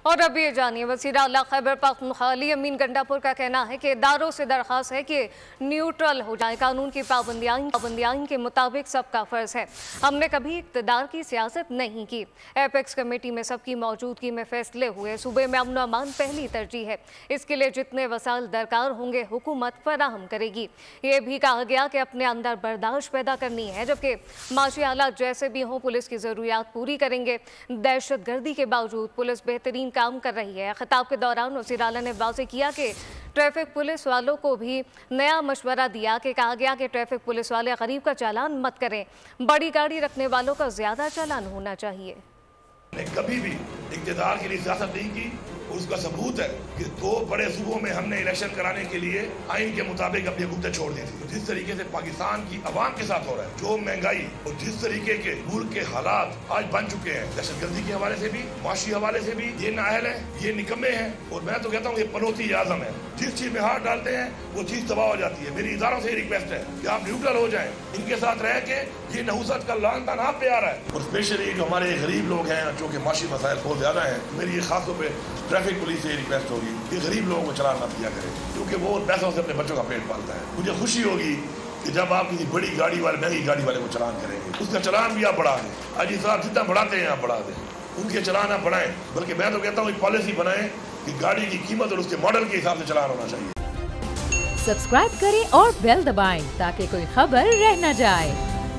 और अब ये जानिए, वज़ीर आला खैबर पख्तूनख्वा अली अमीन गंडापुर का कहना है कि इदारों से दरख्वास्त है कि न्यूट्रल हो जाए। कानून की पाबंदियां के मुताबिक सबका फ़र्ज़ है। हमने कभी इक़्तिदार की सियासत नहीं की। एपेक्स कमेटी में सबकी मौजूदगी में फ़ैसले हुए। सूबे में अमन अमान पहली तरजीह है। इसके लिए जितने वसाइल दरकार होंगे हुकूमत फराहम करेगी। ये भी कहा गया कि अपने अंदर बर्दाश्त पैदा करनी है, जबकि माशी हालात जैसे भी हों पुलिस की ज़रूरियात पूरी करेंगे। दहशत गर्दी के बावजूद पुलिस बेहतरीन काम कर रही है। खिताब के दौरान वज़ीर आला ने वाज़ेह किया कि ट्रैफिक पुलिस वालों को भी नया मशवरा दिया कि कहा गया कि ट्रैफिक पुलिस वाले गरीब का चालान मत करें, बड़ी गाड़ी रखने वालों का ज़्यादा चालान होना चाहिए। कभी भी इक़्तिदार के लिए सियासत नहीं की। उसका सबूत है कि 2 बड़े सूबों में हमने इलेक्शन कराने के लिए आइन के मुताबिक अपनी हुकूमतें छोड़ दी थी। जिस तरीके से पाकिस्तान की अवाम के साथ हो रहा है, जो महंगाई और जिस तरीके के मुल्क के हालात आज बन चुके हैं, दहशतगर्दी के हवाले से भी, माशी हवाले से भी, ये नाअहल है, ये निकम्मे हैं। और मैं तो कहता हूँ ये पनौती आज़म है। जिस चीज़ में हाथ डालते हैं वो चीज़ तबाह हो जाती है। मेरी इदारों से रिक्वेस्ट है कि आप न्यूट्रल हो जाएं, इनके साथ रह के ये नहुसत का लानतान आप पे आ रहा है। और स्पेशली जो हमारे गरीब लोग हैं, जो कि माशी मसाइल बहुत ज़्यादा हैं, मेरी ये खास तौर पर ट्रैफिक पुलिस से रिक्वेस्ट होगी कि गरीब लोगों को चलान मत दिया करें, क्योंकि वो पैसों से अपने बच्चों का पेट पालता है। मुझे खुशी होगी कि जब आप किसी बड़ी गाड़ी वाले, महंगी गाड़ी वाले को चलान करेंगे, उसका चलान भी आप बढ़ा दें। अजी साहब जितना बढ़ाते हैं आप बढ़ा दें, उनके चलान आप बढ़ाएं। बल्कि मैं तो कहता हूँ एक पॉलिसी बनाएं कि गाड़ी की कीमत और उसके मॉडल के हिसाब से चलान होना चाहिए। सब्सक्राइब करें और बेल दबाएं ताकि कोई खबर रह न जाए।